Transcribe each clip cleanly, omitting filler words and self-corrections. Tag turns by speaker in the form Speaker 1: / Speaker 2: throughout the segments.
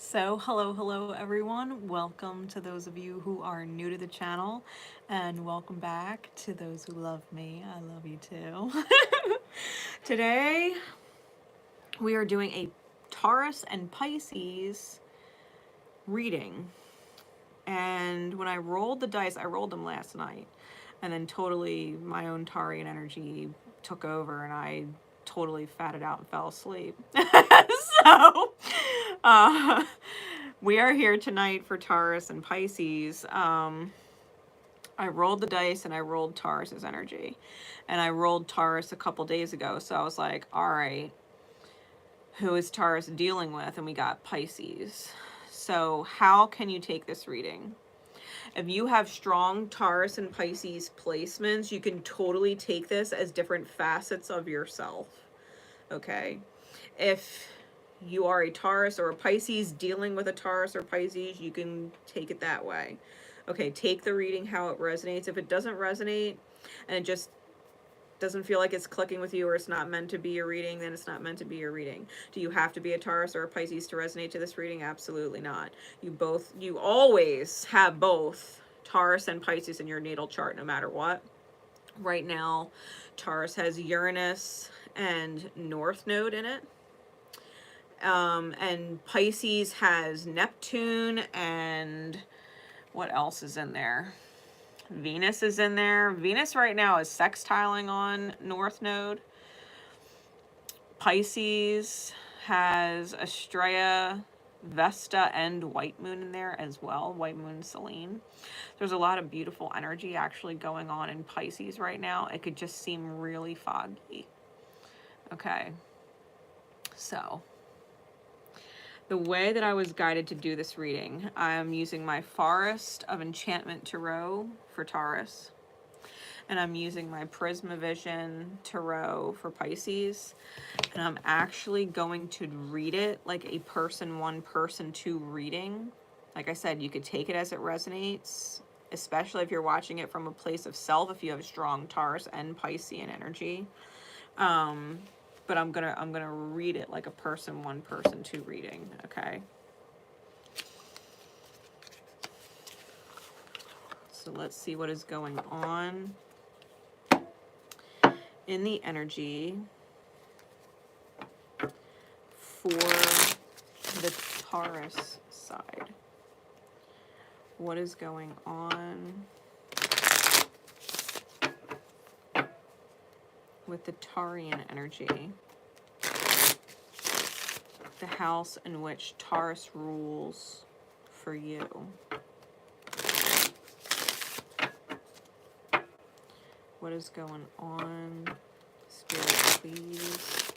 Speaker 1: So, hello everyone. Welcome to those of you who are new to the channel, and welcome back to those who love me. I love you too. Today, we are doing a Taurus and Pisces reading. And when I rolled the dice, I rolled them last night, and then totally my own Taurian energy took over, and I totally fatted out and fell asleep. So, uh, we are here tonight for Taurus and Pisces. I rolled the dice and I rolled Taurus's energy. And I rolled Taurus a couple days ago. So I was like, all right, who is Taurus dealing with? And we got Pisces. So how can you take this reading? If you have strong Taurus and Pisces placements, you can totally take this as different facets of yourself. Okay? If you are a Taurus or a Pisces dealing with a Taurus or Pisces, you can take it that way. Okay, take the reading how it resonates. If it doesn't resonate and it just doesn't feel like it's clicking with you, or it's not meant to be your reading, then it's not meant to be your reading. Do you have to be a Taurus or a Pisces to resonate to this reading? Absolutely not. You always have both Taurus and Pisces in your natal chart, no matter what. Right now, Taurus has Uranus and North Node in it. And Pisces has Neptune, and what else is in there? Venus is in there. Venus right now is sextiling on North Node. Pisces has Estrella, Vesta, and White Moon in there as well. White Moon, Selene. There's a lot of beautiful energy actually going on in Pisces right now. It could just seem really foggy. Okay. So, the way that I was guided to do this reading, I'm using my Forest of Enchantment Tarot for Taurus, and I'm using my Prismavision Tarot for Pisces, and I'm actually going to read it like a person one, person two reading. Like I said, you could take it as it resonates, especially if you're watching it from a place of self, if you have a strong Taurus and Piscean energy. But I'm gonna read it like a person one, person two reading, okay? So let's see what is going on in the energy for the Taurus side. What is going on with the Taurian energy? The house in which Taurus rules for you. What is going on? Spirit, please.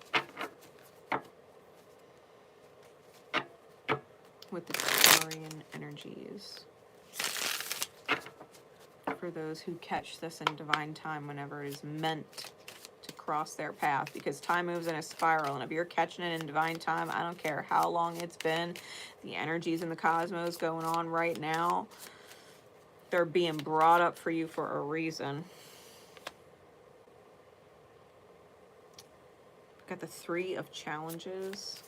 Speaker 1: With the Taurian energies. For those who catch this in divine time whenever it is meant to cross their path, because time moves in a spiral, and if you're catching it in divine time, I don't care how long it's been, the energies in the cosmos going on right now, they're being brought up for you for a reason. Got the Three of Challenges.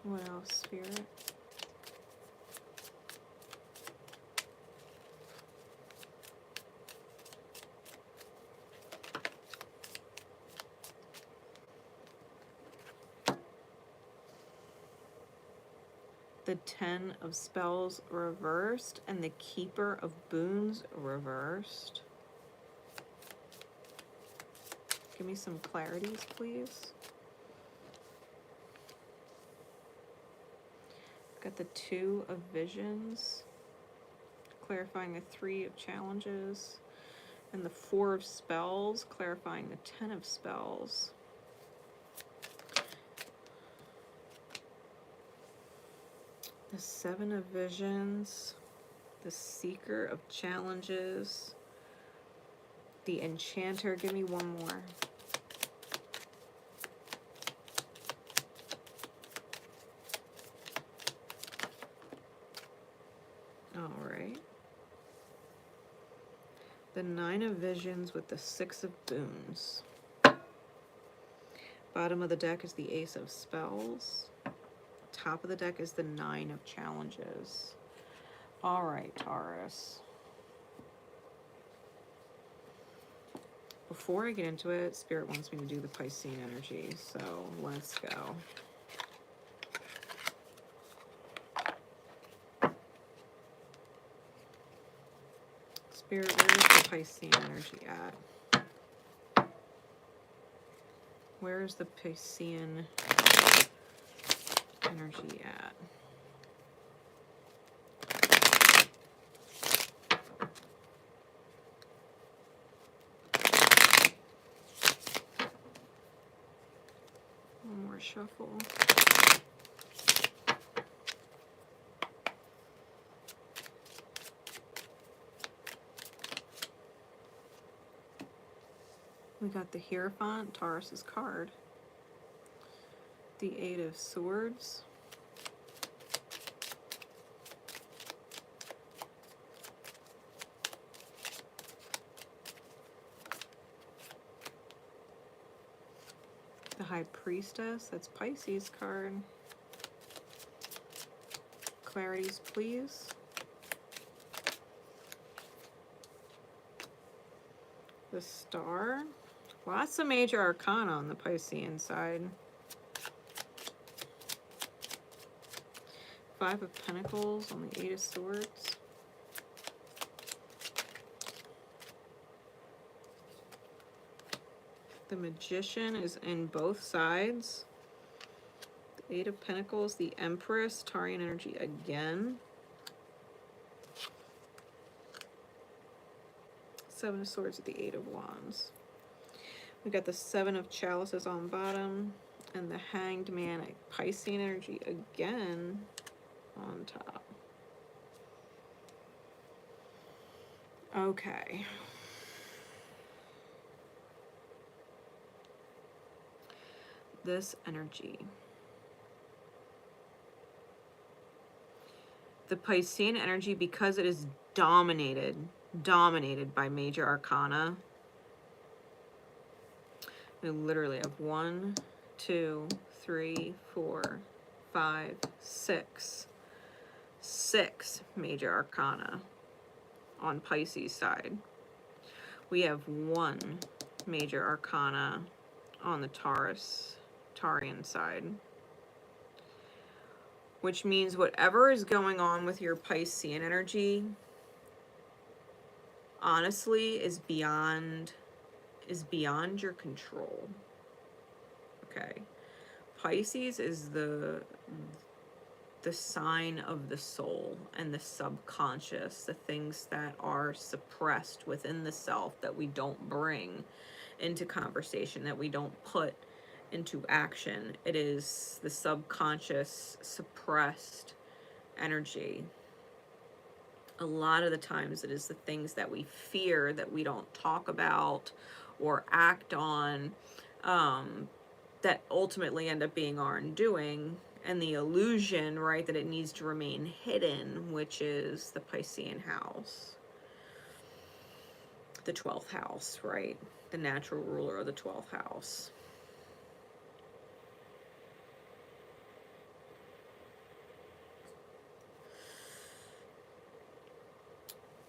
Speaker 1: What else, Spirit? The Ten of Spells reversed and the Keeper of Boons reversed. Give me some clarities, please. Got the Two of Visions, clarifying the Three of Challenges, and the Four of Spells, clarifying the Ten of Spells. The Seven of Visions, the Seeker of Challenges, the Enchanter. Give me one more. The 9 of Visions with the 6 of Boons. Bottom of the deck is the Ace of Spells. Top of the deck is the 9 of Challenges. All right, Taurus. Before I get into it, Spirit wants me to do the Piscean energy, so let's go. Spirit, where is the Piscean energy at? Where is the Piscean energy at? One more shuffle. We got the Hierophant, Taurus's card. The 8 of Swords. The High Priestess, that's Pisces card. Clarities, please. The Star. Lots of major arcana on the Piscean side. 5 of Pentacles on the 8 of Swords. The Magician is in both sides. The 8 of Pentacles, the Empress, Taurian energy again. 7 of Swords with the 8 of Wands. We got the 7 of Chalices on bottom, and the Hanged Man, Piscean energy again on top. Okay. This energy. The Piscean energy, because it is dominated by major arcana. We literally have 1, 2, 3, 4, 5, 6. 6 major arcana on Pisces side. We have 1 major arcana on the Taurian side. Which means whatever is going on with your Piscean energy, honestly, is beyond your control. Okay. Pisces is the sign of the soul and the subconscious, the things that are suppressed within the self that we don't bring into conversation, that we don't put into action. It is the subconscious suppressed energy. A lot of the times it is the things that we fear that we don't talk about or act on, that ultimately end up being our undoing, and the illusion, right, that it needs to remain hidden, which is the Piscean house, the 12th house, right, the natural ruler of the 12th house.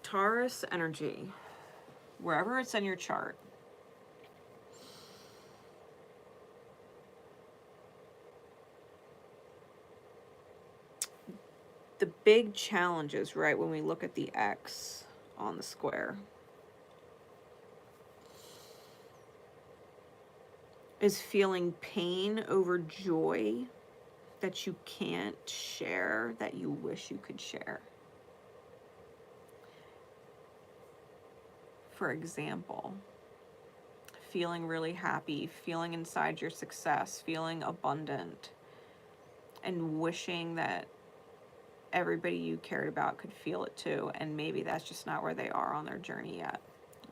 Speaker 1: Taurus energy, wherever it's in your chart, the big challenges, right, when we look at the X on the square, is feeling pain over joy that you can't share, that you wish you could share. For example, feeling really happy, feeling inside your success, feeling abundant, and wishing that everybody you cared about could feel it too, and maybe that's just not where they are on their journey yet.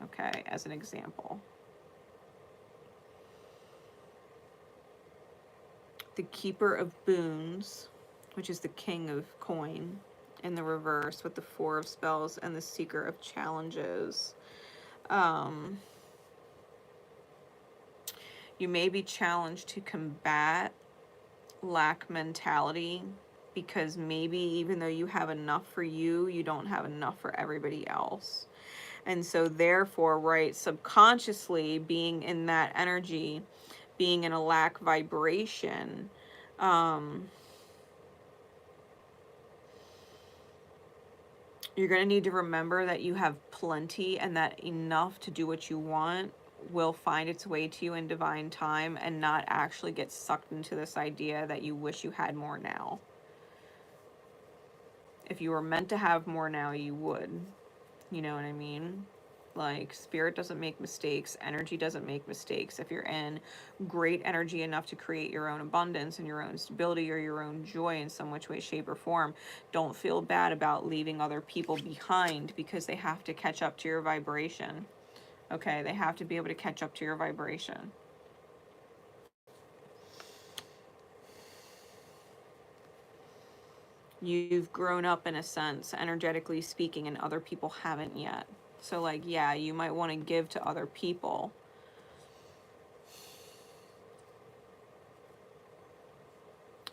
Speaker 1: Okay, as an example. The Keeper of Boons, which is the King of Coin, in the reverse with the 4 of Spells, and the Seeker of Challenges. You may be challenged to combat lack mentality, because maybe even though you have enough for you, you don't have enough for everybody else. And so therefore, right, subconsciously being in that energy, being in a lack vibration, you're going to need to remember that you have plenty, and that enough to do what you want will find its way to you in divine time, and not actually get sucked into this idea that you wish you had more now. If you were meant to have more now, you would. You know what I mean? Like, spirit doesn't make mistakes. Energy doesn't make mistakes. If you're in great energy enough to create your own abundance and your own stability or your own joy in some which way, shape, or form, don't feel bad about leaving other people behind, because they have to catch up to your vibration. Okay? They have to be able to catch up to your vibration. You've grown up in a sense, energetically speaking, and other people haven't yet. So, like, yeah, you might want to give to other people.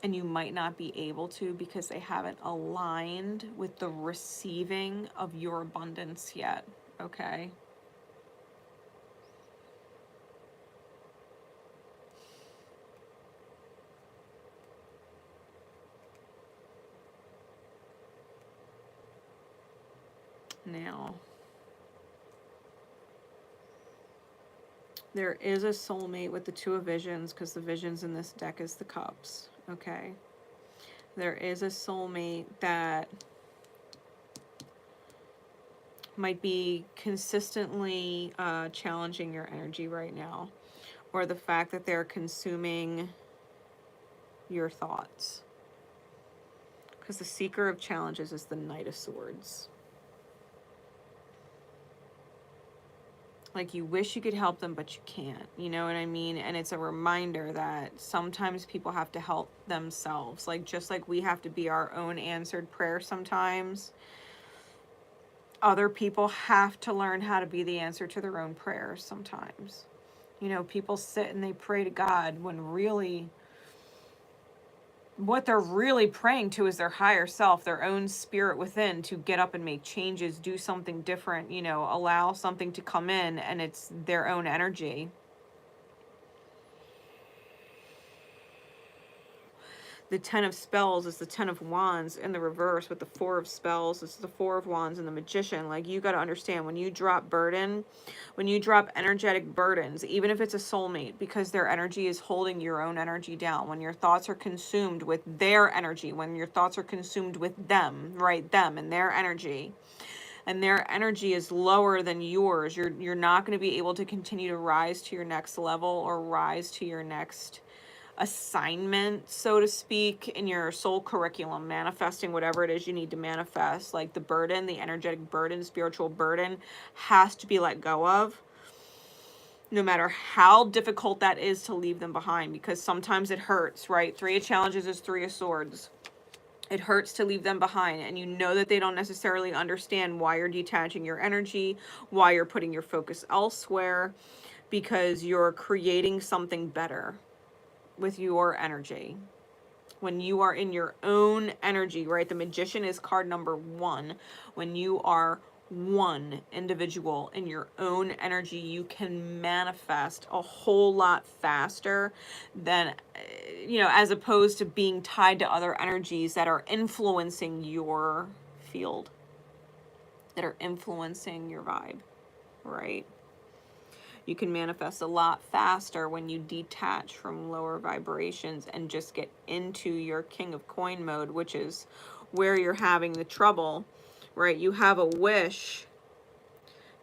Speaker 1: And you might not be able to, because they haven't aligned with the receiving of your abundance yet. Okay? Now, there is a soulmate with the Two of Visions, because the visions in this deck is the cups. Okay? There is a soulmate that might be consistently challenging your energy right now, or the fact that they're consuming your thoughts. Because the seeker of challenges is the Knight of Swords. Like, you wish you could help them, but you can't. You know what I mean? And it's a reminder that sometimes people have to help themselves. Like, just like we have to be our own answered prayer sometimes, other people have to learn how to be the answer to their own prayers sometimes. You know, people sit and they pray to God when really what they're really praying to is their higher self, their own spirit within, to get up and make changes, do something different, you know, allow something to come in, and it's their own energy. The Ten of Spells is the Ten of Wands in the reverse, with the Four of Spells. It's the Four of Wands and the Magician. Like, you got to understand, when you drop burden, when you drop energetic burdens, even if it's a soulmate, because their energy is holding your own energy down, when your thoughts are consumed with their energy, when your thoughts are consumed with them, right, them and their energy, and their energy is lower than yours, you're not going to be able to continue to rise to your next level, or rise to your next assignment, so to speak, in your soul curriculum, manifesting whatever it is you need to manifest. Like, the burden, the energetic burden, spiritual burden, has to be let go of, no matter how difficult that is to leave them behind, because sometimes it hurts, right? Three of Challenges is Three of Swords. It hurts to leave them behind, and you know that they don't necessarily understand why you're detaching your energy, why you're putting your focus elsewhere, because you're creating something better with your energy. When you are in your own energy, right? The Magician is card number 1. When you are one individual in your own energy, you can manifest a whole lot faster than, you know, as opposed to being tied to other energies that are influencing your field, that are influencing your vibe, right? You can manifest a lot faster when you detach from lower vibrations and just get into your King of Coin mode, which is where you're having the trouble, right? You have a wish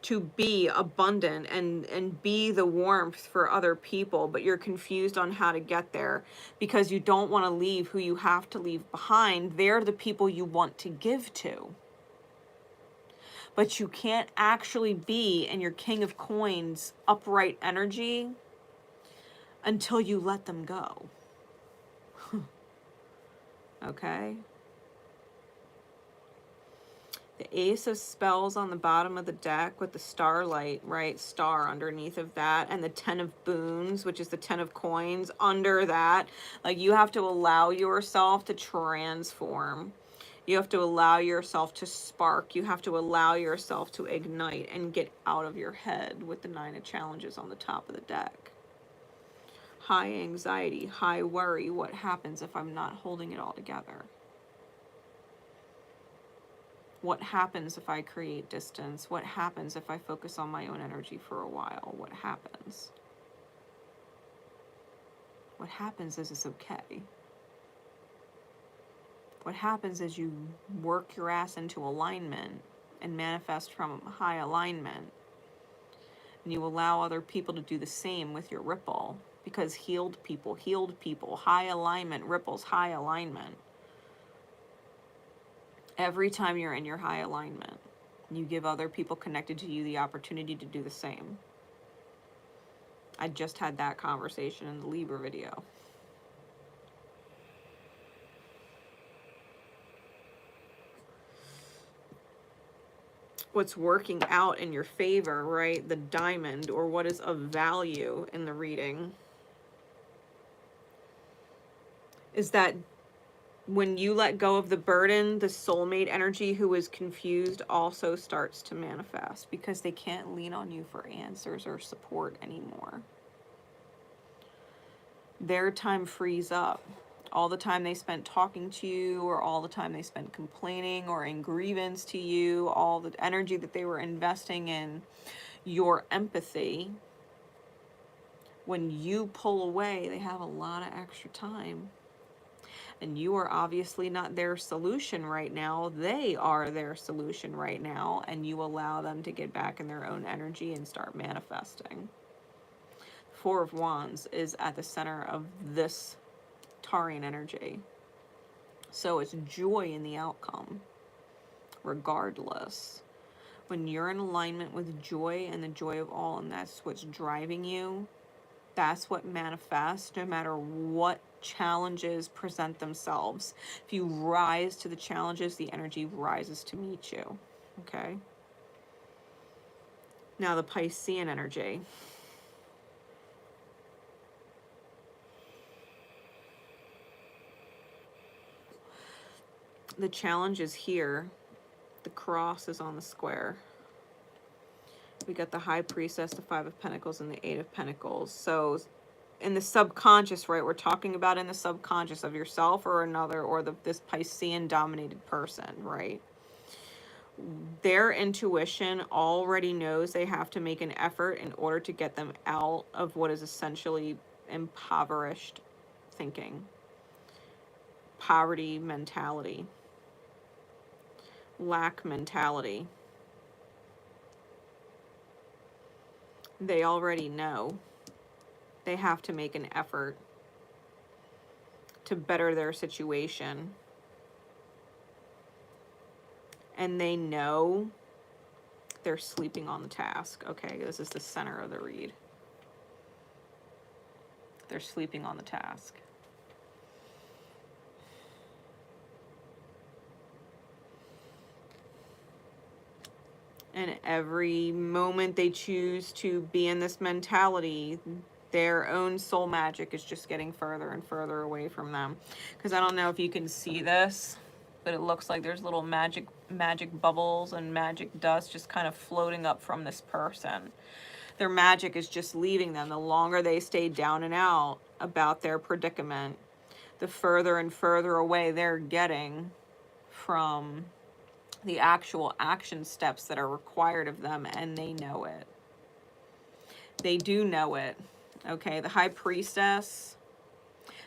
Speaker 1: to be abundant and be the warmth for other people, but you're confused on how to get there, because you don't want to leave who you have to leave behind. They're the people you want to give to. But you can't actually be in your King of Coins upright energy until you let them go. Okay? The Ace of Spells on the bottom of the deck with the starlight, right? Star underneath of that. And the 10 of Boons, which is the 10 of Coins under that. Like, you have to allow yourself to transform. You have to allow yourself to spark. You have to allow yourself to ignite and get out of your head with the 9 of Challenges on the top of the deck. High anxiety, high worry. What happens if I'm not holding it all together? What happens if I create distance? What happens if I focus on my own energy for a while? What happens? What happens is it's okay. What happens is you work your ass into alignment and manifest from high alignment. And you allow other people to do the same with your ripple. Because healed people, high alignment ripples, high alignment. Every time you're in your high alignment, you give other people connected to you the opportunity to do the same. I just had that conversation in the Libra video. What's working out in your favor, right? The diamond, or what is of value in the reading, is that when you let go of the burden, the soulmate energy who is confused also starts to manifest because they can't lean on you for answers or support anymore. Their time frees up. All the time they spent talking to you, or all the time they spent complaining or in grievance to you, all the energy that they were investing in your empathy, when you pull away, they have a lot of extra time. And you are obviously not their solution right now. They are their solution right now. And you allow them to get back in their own energy and start manifesting. Four of Wands is at the center of this Taurian energy. So it's joy in the outcome, regardless. When you're in alignment with joy and the joy of all, and that's what's driving you, that's what manifests no matter what challenges present themselves. If you rise to the challenges, the energy rises to meet you. Okay? Now the Piscean energy. The challenge is here. The cross is on the square. We got the High Priestess, the Five of Pentacles, and the Eight of Pentacles. So in the subconscious, right, we're talking about in the subconscious of yourself or another, or this Piscean dominated person, right? Their intuition already knows they have to make an effort in order to get them out of what is essentially impoverished thinking, poverty mentality, lack mentality. They already know they have to make an effort to better their situation. And they know they're sleeping on the task. Okay, this is the center of the read. They're sleeping on the task. And every moment they choose to be in this mentality, their own soul magic is just getting further and further away from them. Because I don't know if you can see this, but it looks like there's little magic bubbles and magic dust just kind of floating up from this person. Their magic is just leaving them. The longer they stay down and out about their predicament, the further and further away they're getting from the actual action steps that are required of them, and they know it. They do know it. Okay, the High Priestess,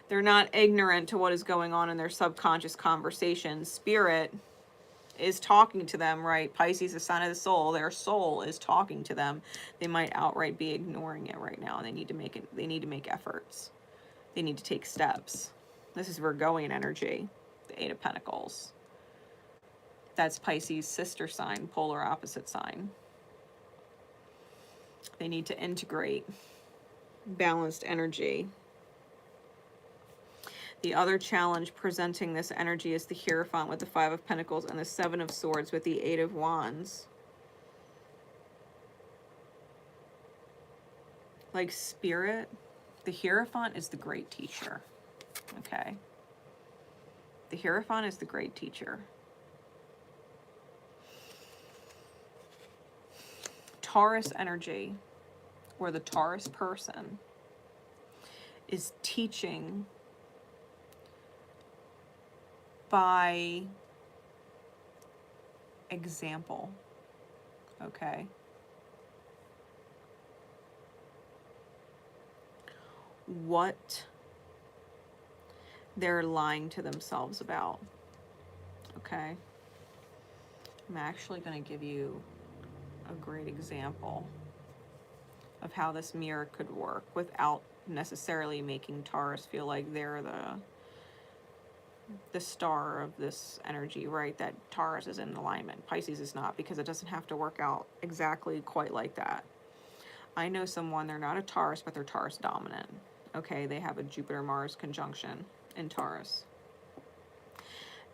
Speaker 1: they're not ignorant to what is going on in their subconscious conversations. Spirit is talking to them, right? Pisces, the sign of the soul. Their soul is talking to them. They might outright be ignoring it right now, and they need to make it. They need to make efforts. They need to take steps. This is Virgoian energy, the Eight of Pentacles. That's Pisces' sister sign, polar opposite sign. They need to integrate balanced energy. The other challenge presenting this energy is the Hierophant with the Five of Pentacles and the Seven of Swords with the Eight of Wands. Like Spirit, the Hierophant is the great teacher, okay? The Hierophant is the great teacher. Taurus energy, or the Taurus person, is teaching by example, okay? What they're lying to themselves about, okay? I'm actually going to give you a great example of how this mirror could work without necessarily making Taurus feel like they're the star of this energy, right? That Taurus is in alignment. Pisces is not, because it doesn't have to work out exactly quite like that. I know someone, they're not a Taurus, but they're Taurus dominant. Okay, they have a Jupiter-Mars conjunction in Taurus.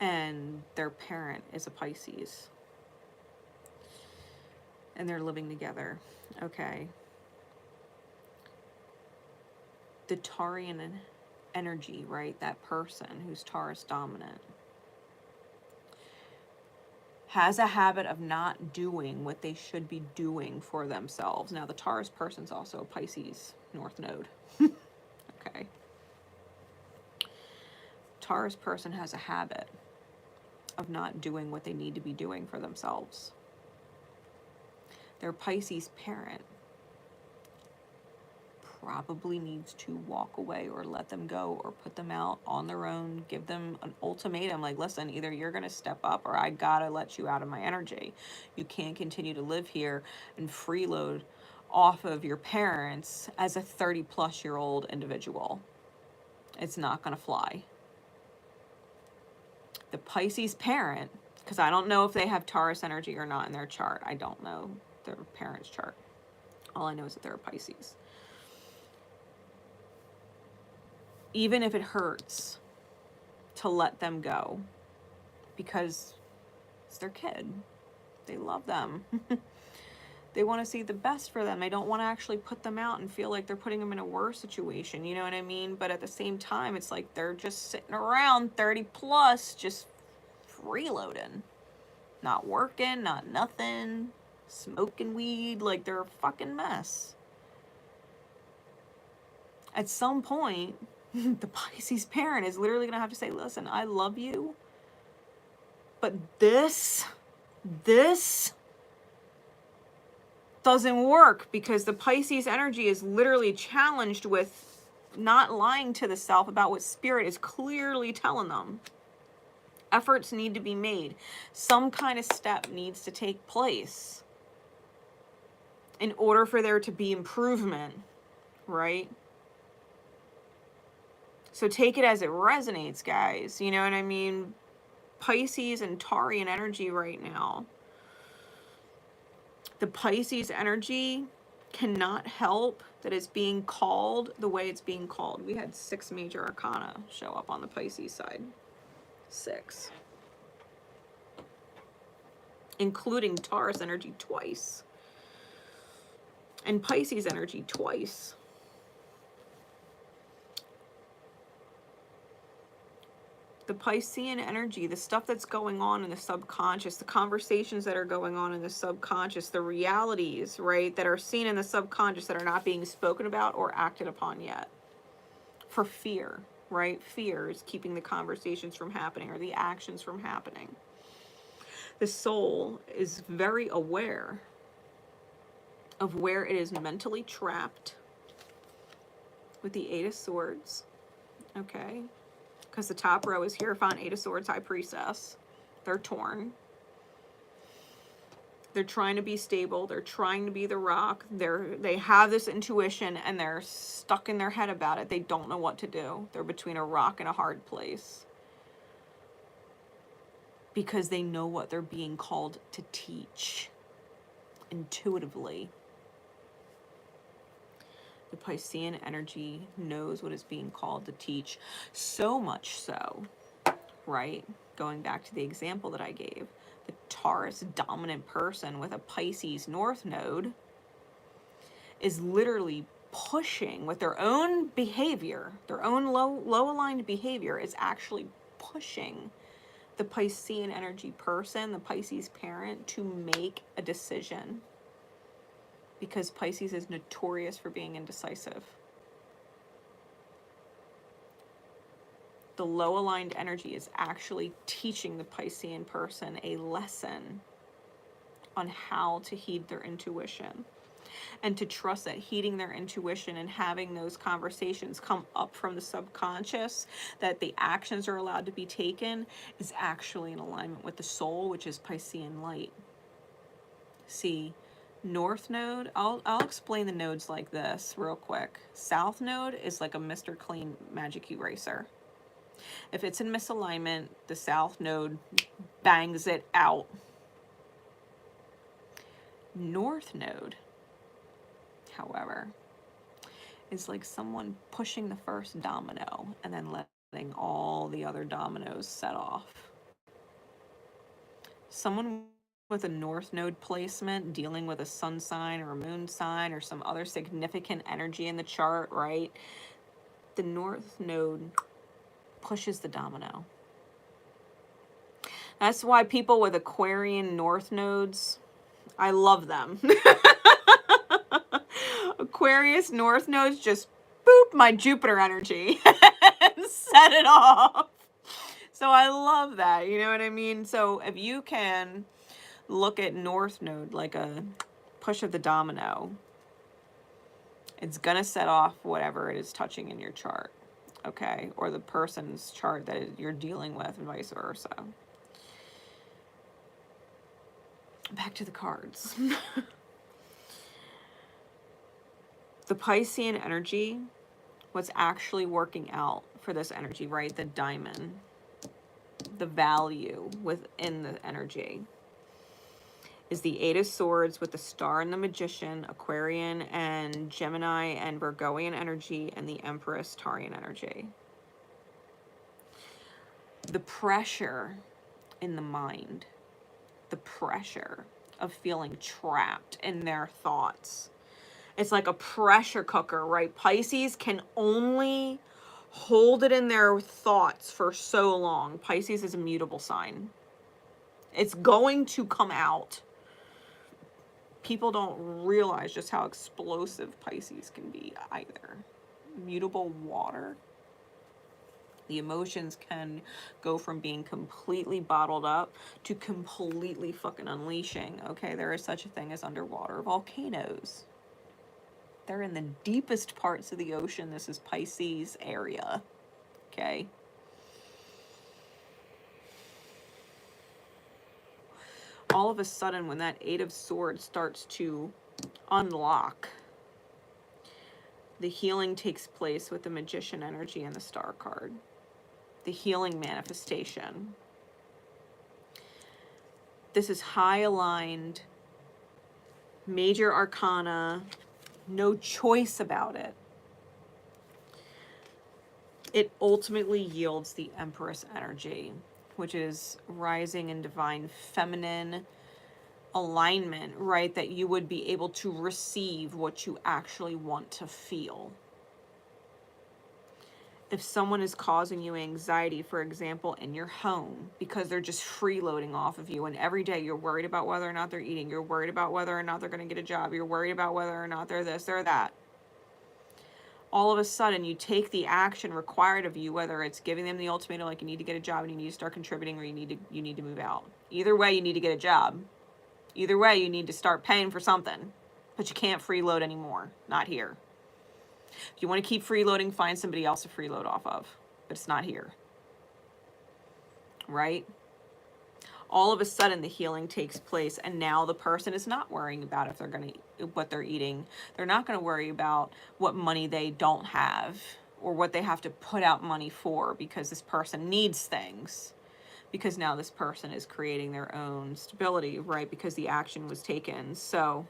Speaker 1: And their parent is a Pisces. And they're living together, okay? The Taurian energy, right? That person who's Taurus dominant has a habit of not doing what they should be doing for themselves. Now, the Taurus person's also a Pisces North Node. Okay. Taurus person has a habit of not doing what they need to be doing for themselves. Their Pisces parent probably needs to walk away or let them go or put them out on their own, give them an ultimatum like, listen, either you're going to step up or I gotta let you out of my energy. You can't continue to live here and freeload off of your parents as a 30-plus-year-old individual. It's not going to fly. The Pisces parent, because I don't know if they have Taurus energy or not in their chart. I don't know their parents' chart. All I know is that they're a Pisces. Even if it hurts to let them go, because it's their kid. They love them. They want to see the best for them. They don't want to actually put them out and feel like they're putting them in a worse situation. You know what I mean? But at the same time, it's like they're just sitting around 30 plus, just freeloading. Not working, not nothing. Smoking weed. Like they're a fucking mess. At some point, the Pisces parent is literally going to have to say, listen, I love you, but this doesn't work, because the Pisces energy is literally challenged with not lying to the self about what spirit is clearly telling them. Efforts need to be made. Some kind of step needs to take place in order for there to be improvement, right? So take it as it resonates, guys. You know what I mean? Pisces and Taurian energy right now. The Pisces energy cannot help that it's being called the way it's being called. We had 6 major arcana show up on the Pisces side. 6. Including Taurus energy twice. And Pisces energy twice. The Piscean energy, the stuff that's going on in the subconscious, the conversations that are going on in the subconscious, the realities, right, that are seen in the subconscious that are not being spoken about or acted upon yet. For fear, right? Fear is keeping the conversations from happening or the actions from happening. The soul is very aware of where it is mentally trapped with the 8 of Swords, okay? Because the top row is Hierophant, 8 of Swords, High Priestess. They're torn. They're trying to be stable. They're trying to be the rock. They have this intuition and they're stuck in their head about it. They don't know what to do. They're between a rock and a hard place. Because they know what they're being called to teach intuitively. The Piscean energy knows what is being called to teach. So much so, right? Going back to the example that I gave, the Taurus dominant person with a Pisces North Node is literally pushing with their own behavior, their own low aligned behavior is actually pushing the Piscean energy person, the Pisces parent, to make a decision. Because Pisces is notorious for being indecisive. The low aligned energy is actually teaching the Piscean person a lesson on how to heed their intuition. And to trust that heeding their intuition and having those conversations come up from the subconscious, that the actions are allowed to be taken, is actually in alignment with the soul, which is Piscean light. See, North Node, I'll explain the nodes like this real quick. South Node is like a Mr. Clean magic eraser. If it's in misalignment, the South Node bangs it out. North Node, however, is like someone pushing the first domino and then letting all the other dominoes set off. Someone with a North Node placement dealing with a sun sign or a moon sign or some other significant energy in the chart, right? The North Node pushes the domino. That's why people with Aquarian North Nodes, I love them. Aquarius North Nodes just boop my Jupiter energy and set it off. So I love that, you know what I mean? So if you can look at North Node like a push of the domino, it's gonna set off whatever it is touching in your chart, okay? Or the person's chart that you're dealing with and vice versa. Back to the cards. The Piscean energy, what's actually working out for this energy, right? The diamond, the value within the energy is the Eight of Swords with the Star and the Magician, Aquarian and Gemini and Virgoian energy, and the Empress Taurian energy. The pressure in the mind, the pressure of feeling trapped in their thoughts. It's like a pressure cooker, right? Pisces can only hold it in their thoughts for so long. Pisces is a mutable sign. It's going to come out. People don't realize just how explosive Pisces can be either. Mutable water. The emotions can go from being completely bottled up to completely fucking unleashing. Okay, there is such a thing as underwater volcanoes. They're in the deepest parts of the ocean. This is Pisces area. Okay. All of a sudden, when that Eight of Swords starts to unlock, the healing takes place with the Magician energy and the Star card. The healing manifestation. This is high aligned, major arcana, no choice about it. It ultimately yields the Empress energy, which is rising in divine feminine alignment, right? That you would be able to receive what you actually want to feel. If someone is causing you anxiety, for example, in your home, because they're just freeloading off of you, and every day you're worried about whether or not they're eating, you're worried about whether or not they're going to get a job, you're worried about whether or not they're this or that. All of a sudden, you take the action required of you, whether it's giving them the ultimatum, like you need to get a job and you need to start contributing, or you need to move out. Either way, you need to get a job. Either way, you need to start paying for something. But you can't freeload anymore. Not here. If you want to keep freeloading, find somebody else to freeload off of. But it's not here. Right? All of a sudden, the healing takes place, and now the person is not worrying about if they're going to what they're eating. They're not going to worry about what money they don't have or what they have to put out money for, because this person needs things. Because now this person is creating their own stability, right? Because the action was taken. So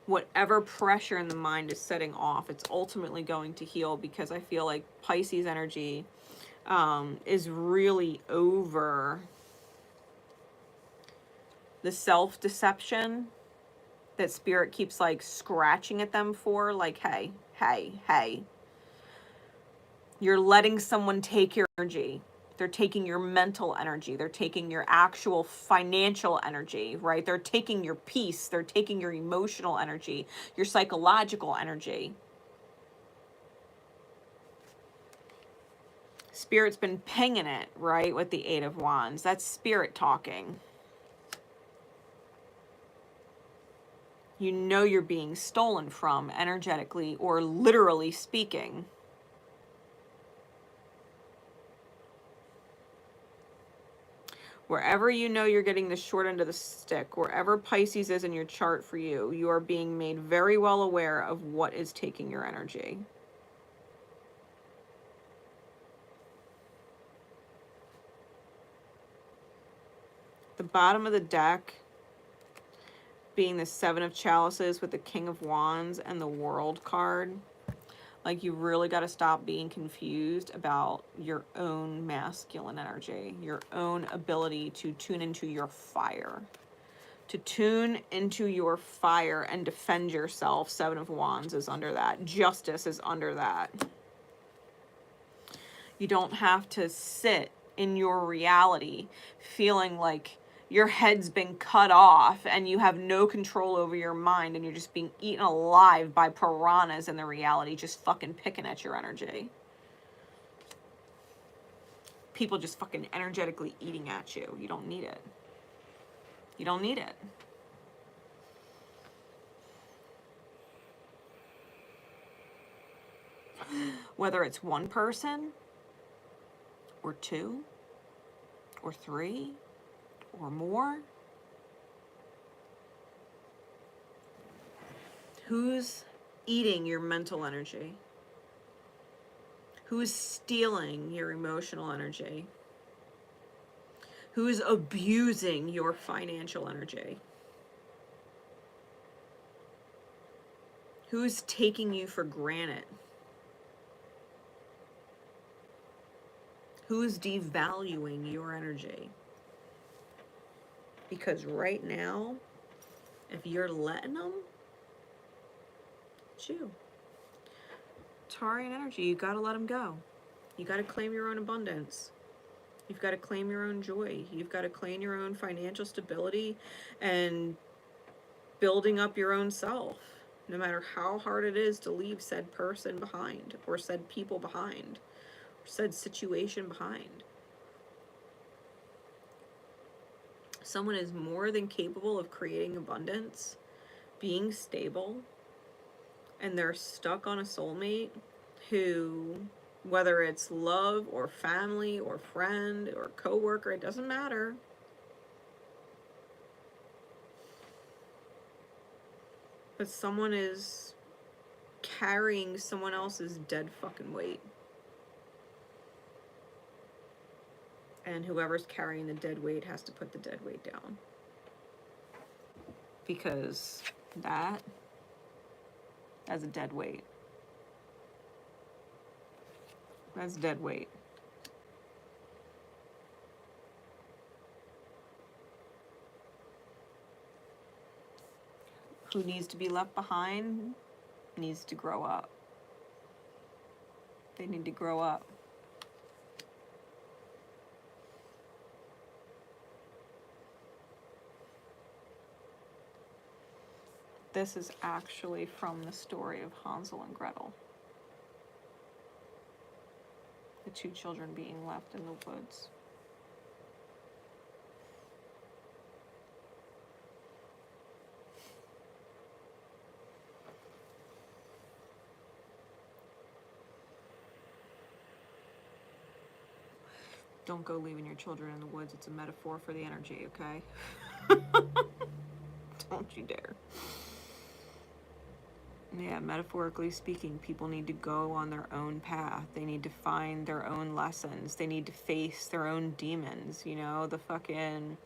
Speaker 1: whatever pressure in the mind is setting off, it's ultimately going to heal, because I feel like Pisces energy is really over the self-deception that Spirit keeps like scratching at them for, like, hey, you're letting someone take your energy. They're taking your mental energy. They're taking your actual financial energy, right? They're taking your peace. They're taking your emotional energy, your psychological energy. Spirit's been pinging it, right, with the Eight of Wands. That's Spirit talking. You know you're being stolen from, energetically or literally speaking. Wherever you know you're getting the short end of the stick, wherever Pisces is in your chart for you, you are being made very well aware of what is taking your energy. The bottom of the deck being the Seven of Chalices with the King of Wands and the World card. Like, you really got to stop being confused about your own masculine energy, your own ability to tune into your fire. To tune into your fire and defend yourself. Seven of Wands is under that. Justice is under that. You don't have to sit in your reality feeling like your head's been cut off and you have no control over your mind and you're just being eaten alive by piranhas in the reality, just fucking picking at your energy. People just fucking energetically eating at you. You don't need it. You don't need it. Whether it's one person or two or three or more, who's eating your mental energy? Who's stealing your emotional energy? Who's abusing your financial energy? Who's taking you for granted? Who's devaluing your energy? Because right now, if you're letting them, it's you. Taurian energy, you gotta let them go. You gotta claim your own abundance. You've got to claim your own joy. You've got to claim your own financial stability and building up your own self, no matter how hard it is to leave said person behind, or said people behind, or said situation behind. Someone is more than capable of creating abundance, being stable, and they're stuck on a soulmate who, whether it's love or family or friend or coworker, it doesn't matter. But someone is carrying someone else's dead fucking weight. And whoever's carrying the dead weight has to put the dead weight down. Because that's a dead weight. That's dead weight. Who needs to be left behind needs to grow up. They need to grow up. This is actually from the story of Hansel and Gretel. The two children being left in the woods. Don't go leaving your children in the woods. It's a metaphor for the energy, okay? Don't you dare. Yeah, metaphorically speaking, people need to go on their own path. They need to find their own lessons. They need to face their own demons, you know? The fucking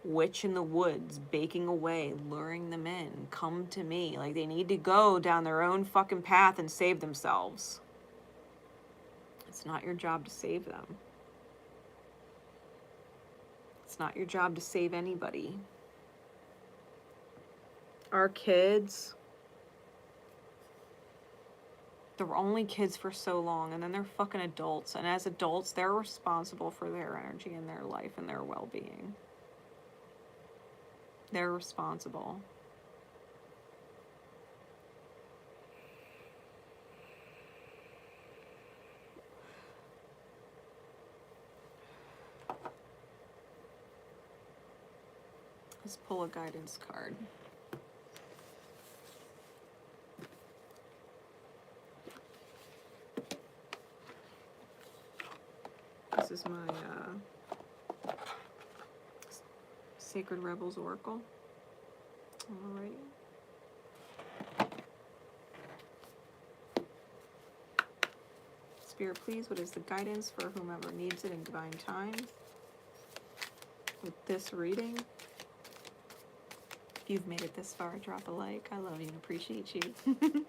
Speaker 1: witch in the woods, baking away, luring them in, come to me. Like, they need to go down their own fucking path and save themselves. It's not your job to save them. It's not your job to save anybody. Our kids, they're only kids for so long, and then they're fucking adults. And as adults, they're responsible for their energy and their life and their well-being. They're responsible. Let's pull a guidance card. This is my Sacred Rebels Oracle. Alright. Spirit, please, what is the guidance for whomever needs it in divine time with this reading? If you've made it this far, drop a like. I love you and appreciate you.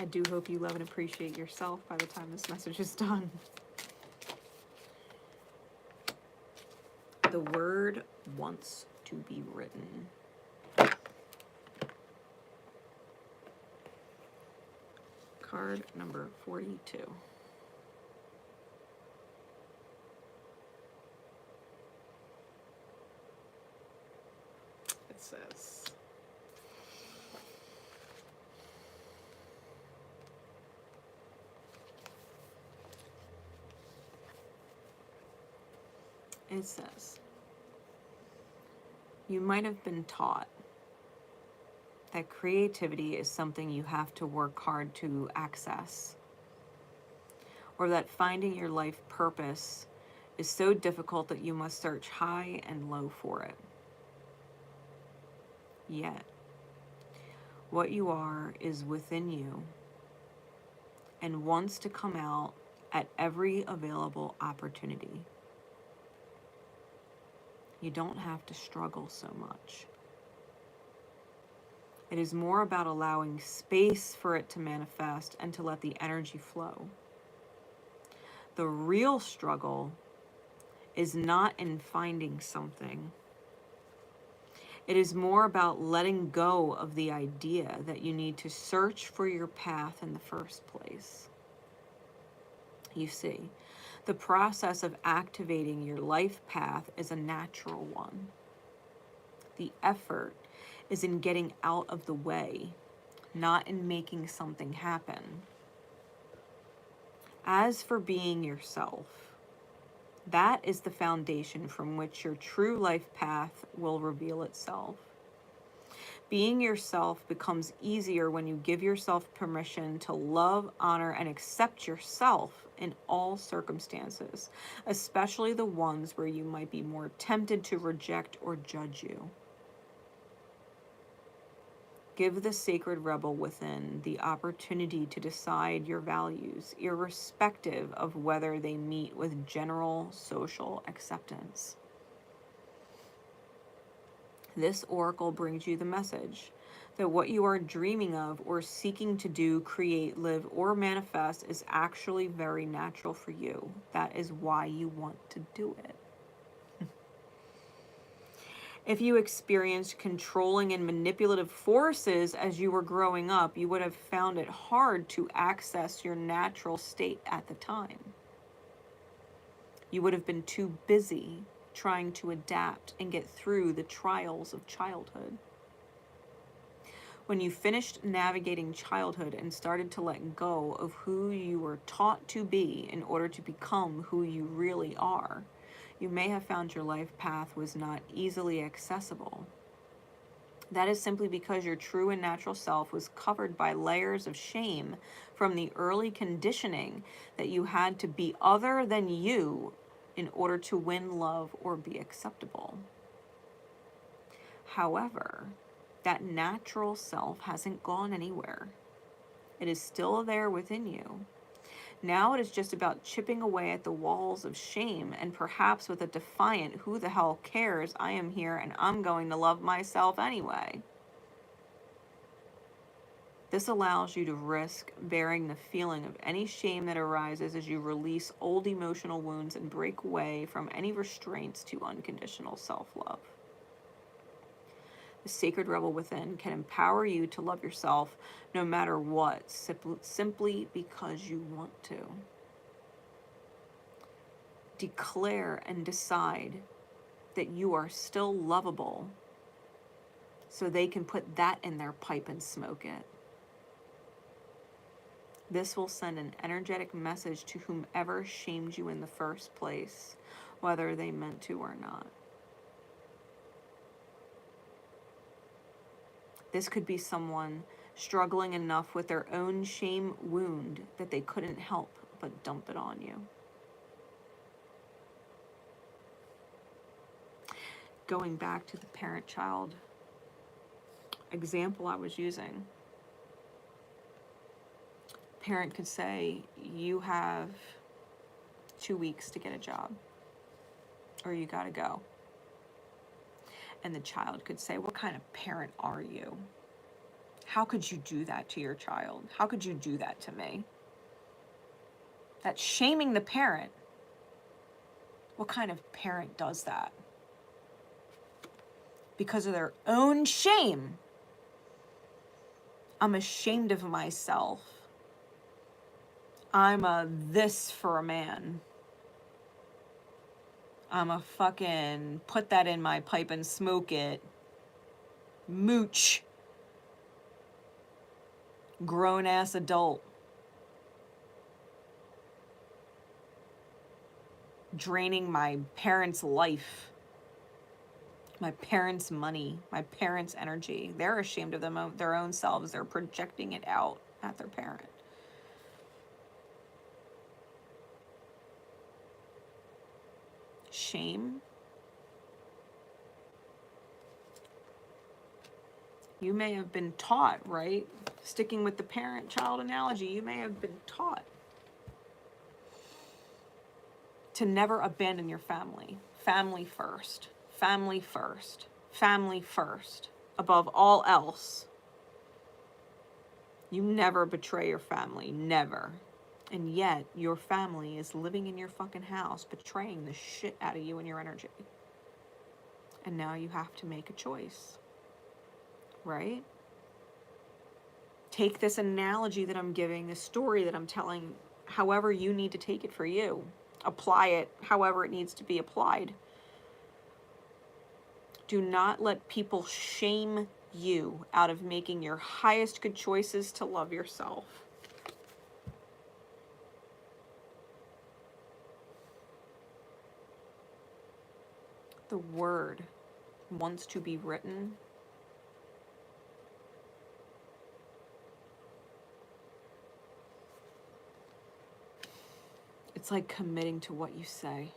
Speaker 1: I do hope you love and appreciate yourself by the time this message is done. The word wants to be written. Card number 42. It says, you might have been taught that creativity is something you have to work hard to access, or that finding your life purpose is so difficult that you must search high and low for it. Yet, what you are is within you and wants to come out at every available opportunity. You don't have to struggle so much. It is more about allowing space for it to manifest and to let the energy flow. The real struggle is not in finding something. It is more about letting go of the idea that you need to search for your path in the first place. You see, the process of activating your life path is a natural one. The effort is in getting out of the way, not in making something happen. As for being yourself, that is the foundation from which your true life path will reveal itself. Being yourself becomes easier when you give yourself permission to love, honor, and accept yourself in all circumstances, especially the ones where you might be more tempted to reject or judge you. Give the sacred rebel within the opportunity to decide your values, irrespective of whether they meet with general social acceptance. This oracle brings you the message that what you are dreaming of or seeking to do, create, live, or manifest is actually very natural for you. That is why you want to do it. If you experienced controlling and manipulative forces as you were growing up, you would have found it hard to access your natural state at the time. You would have been too busy trying to adapt and get through the trials of childhood. When you finished navigating childhood and started to let go of who you were taught to be in order to become who you really are, you may have found your life path was not easily accessible. That is simply because your true and natural self was covered by layers of shame from the early conditioning that you had to be other than you in order to win love or be acceptable. However, that natural self hasn't gone anywhere. It is still there within you. Now it is just about chipping away at the walls of shame, and perhaps with a defiant, who the hell cares, I am here and I'm going to love myself anyway. This allows you to risk bearing the feeling of any shame that arises as you release old emotional wounds and break away from any restraints to unconditional self-love. The sacred rebel within can empower you to love yourself no matter what, simply because you want to. Declare and decide that you are still lovable so they can put that in their pipe and smoke it. This will send an energetic message to whomever shamed you in the first place, whether they meant to or not. This could be someone struggling enough with their own shame wound that they couldn't help but dump it on you. Going back to the parent-child example I was using, parent could say, you have 2 weeks to get a job, or you gotta go. And the child could say, what kind of parent are you? How could you do that to your child? How could you do that to me? That's shaming the parent. What kind of parent does that? Because of their own shame. I'm ashamed of myself. I'm a this for a man. I'm a fucking put that in my pipe and smoke it. Mooch. Grown ass adult. Draining my parents' life. My parents' money. My parents' energy. They're ashamed of their own selves. They're projecting it out at their parent. Shame. You may have been taught, right? Sticking with the parent-child analogy, you may have been taught to never abandon your family. Family first. Family first. Family first. Above all else. You never betray your family. Never. And yet, your family is living in your fucking house, betraying the shit out of you and your energy. And now you have to make a choice. Right? Take this analogy that I'm giving, this story that I'm telling, however you need to take it for you. Apply it however it needs to be applied. Do not let people shame you out of making your highest good choices to love yourself. The word wants to be written. It's like committing to what you say.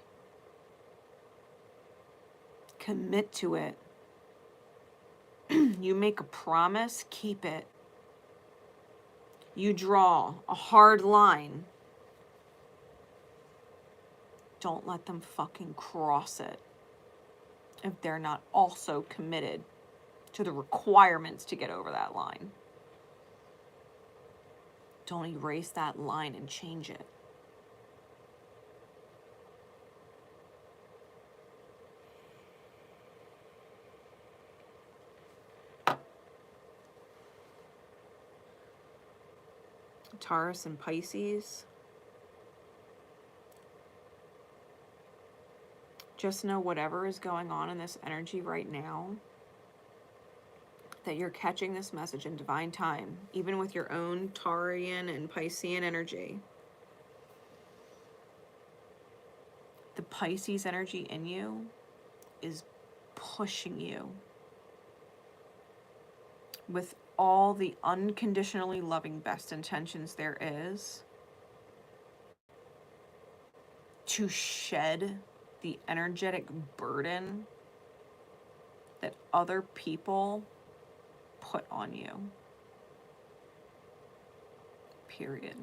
Speaker 1: Commit to it. You make a promise, keep it. You draw a hard line. Don't let them fucking cross it if they're not also committed to the requirements to get over that line. Don't erase that line and change it. Taurus and Pisces. Just know whatever is going on in this energy right now, that you're catching this message in divine time, even with your own Taurian and Piscean energy. The Pisces energy in you is pushing you with all the unconditionally loving best intentions there is to shed the energetic burden that other people put on you. Period.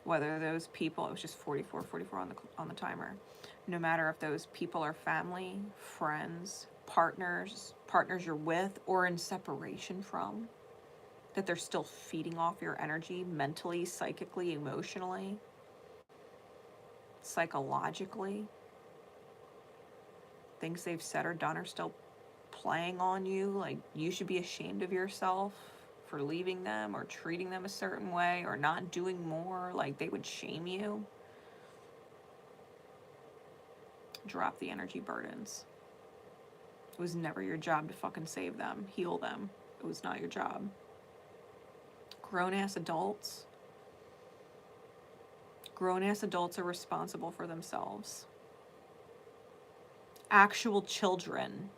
Speaker 1: whether those people, it was just 44 on the timer, no matter if those people are family, friends, partners you're with, or in separation from, that they're still feeding off your energy mentally, psychically, emotionally, psychologically. Things they've said or done are still playing on you. Like, you should be ashamed of yourself for leaving them or treating them a certain way or not doing more. Like, they would shame you. Drop the energy burdens. It was never your job to fucking save them, heal them. It was not your job. Grown-ass adults are responsible for themselves. Actual children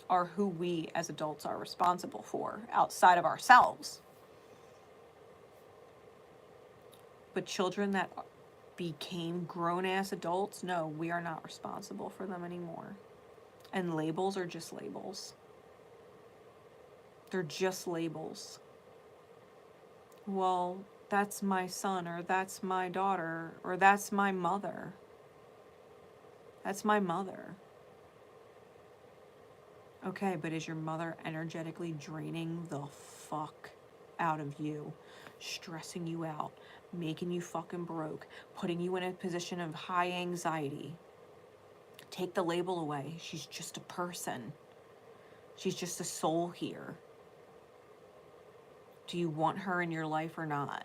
Speaker 1: are who we as adults are responsible for, outside of ourselves. But children that became grown-ass adults, no, we are not responsible for them anymore. And labels are just labels. They're just labels. Well, that's my son, or that's my daughter, or that's my mother. That's my mother. Okay, but is your mother energetically draining the fuck out of you? Stressing you out, making you fucking broke, putting you in a position of high anxiety? Take the label away. She's just a person. She's just a soul here. Do you want her in your life or not?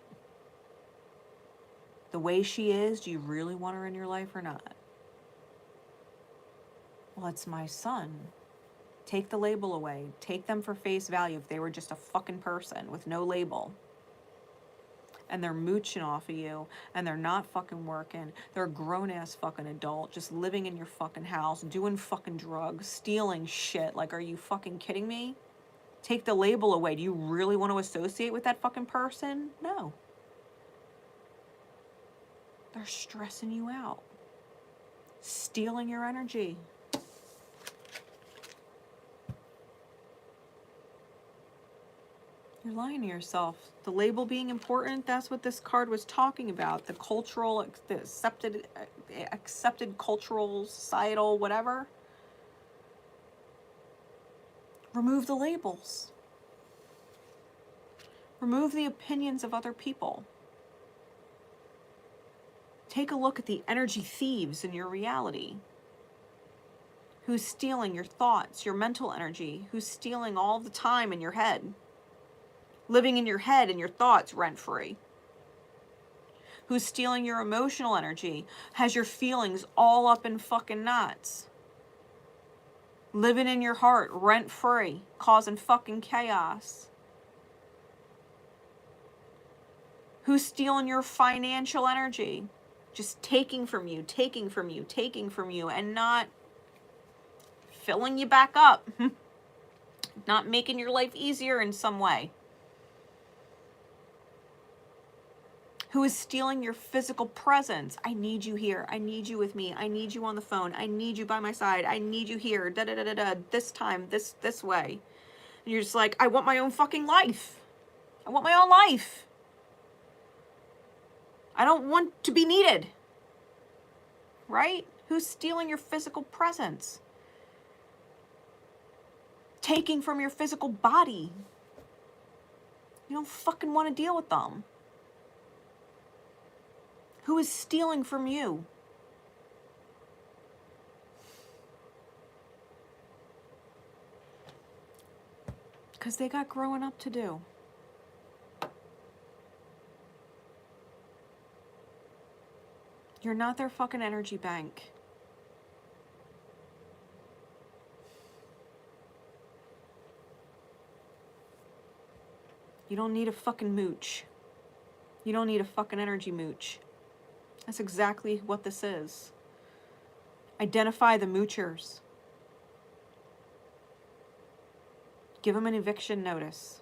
Speaker 1: The way she is, do you really want her in your life or not? Well, it's my son. Take the label away. Take them for face value if they were just a fucking person with no label. And they're mooching off of you, and they're not fucking working. They're a grown-ass fucking adult, just living in your fucking house, doing fucking drugs, stealing shit. Like, are you fucking kidding me? Take the label away. Do you really want to associate with that fucking person? No. They're stressing you out. Stealing your energy. You're lying to yourself. The label being important, that's what this card was talking about. The cultural, the accepted cultural, societal, whatever. Remove the labels. Remove the opinions of other people. Take a look at the energy thieves in your reality. Who's stealing your thoughts, your mental energy? Who's stealing all the time in your head? Living in your head and your thoughts rent-free. Who's stealing your emotional energy? Has your feelings all up in fucking knots. Living in your heart rent-free, causing fucking chaos. Who's stealing your financial energy? Just taking from you, taking from you, taking from you, and not filling you back up. Not making your life easier in some way. Who is stealing your physical presence? I need you here. I need you with me. I need you on the phone. I need you by my side. I need you here. Da da da da da. This time, this way. And you're just like, I want my own fucking life. I want my own life. I don't want to be needed. Right? Who's stealing your physical presence? Taking from your physical body. You don't fucking want to deal with them. Who is stealing from you? Because they got growing up to do. You're not their fucking energy bank. You don't need a fucking mooch. You don't need a fucking energy mooch. That's exactly what this is. Identify the moochers. Give them an eviction notice.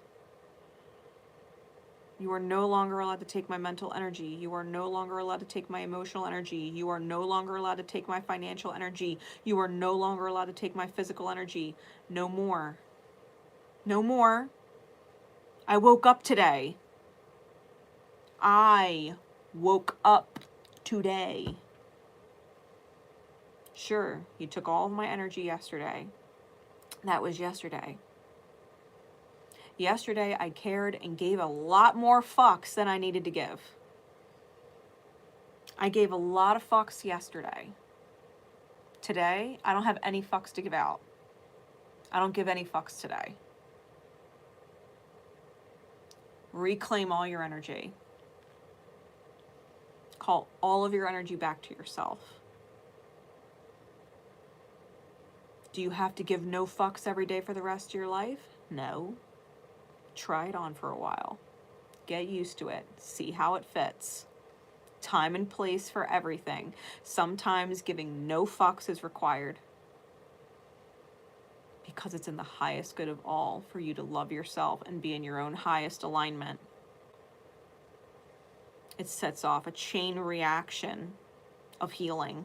Speaker 1: You are no longer allowed to take my mental energy. You are no longer allowed to take my emotional energy. You are no longer allowed to take my financial energy. You are no longer allowed to take my physical energy. No more. No more. I woke up today. I woke up today. Sure, you took all of my energy yesterday. That was yesterday. Yesterday, I cared and gave a lot more fucks than I needed to give. I gave a lot of fucks yesterday. Today, I don't have any fucks to give out. I don't give any fucks today. Reclaim all your energy. Call all of your energy back to yourself. Do you have to give no fucks every day for the rest of your life? No. Try it on for a while. Get used to it. See how it fits. Time and place for everything. Sometimes giving no fucks is required because it's in the highest good of all for you to love yourself and be in your own highest alignment. It sets off a chain reaction of healing.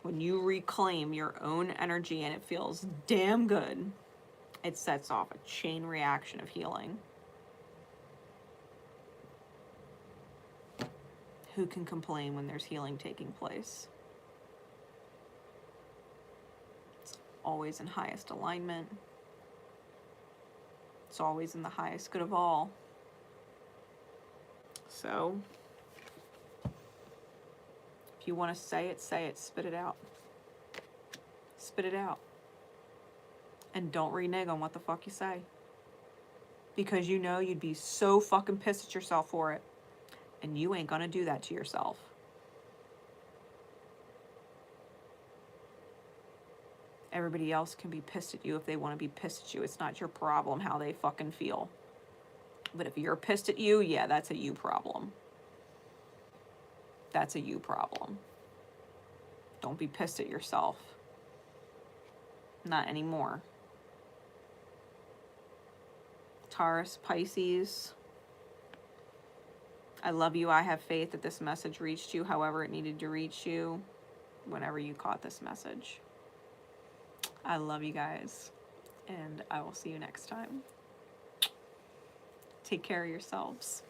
Speaker 1: When you reclaim your own energy and it feels damn good, it sets off a chain reaction of healing. Who can complain when there's healing taking place? It's always in highest alignment. It's always in the highest good of all. So, if you want to say it, spit it out. Spit it out. And don't renege on what the fuck you say. Because you know you'd be so fucking pissed at yourself for it. And you ain't gonna do that to yourself. Everybody else can be pissed at you if they want to be pissed at you. It's not your problem how they fucking feel. But if you're pissed at you, yeah, that's a you problem. That's a you problem. Don't be pissed at yourself. Not anymore. Taurus, Pisces. I love you. I have faith that this message reached you however it needed to reach you whenever you caught this message. I love you guys, and I will see you next time. Take care of yourselves.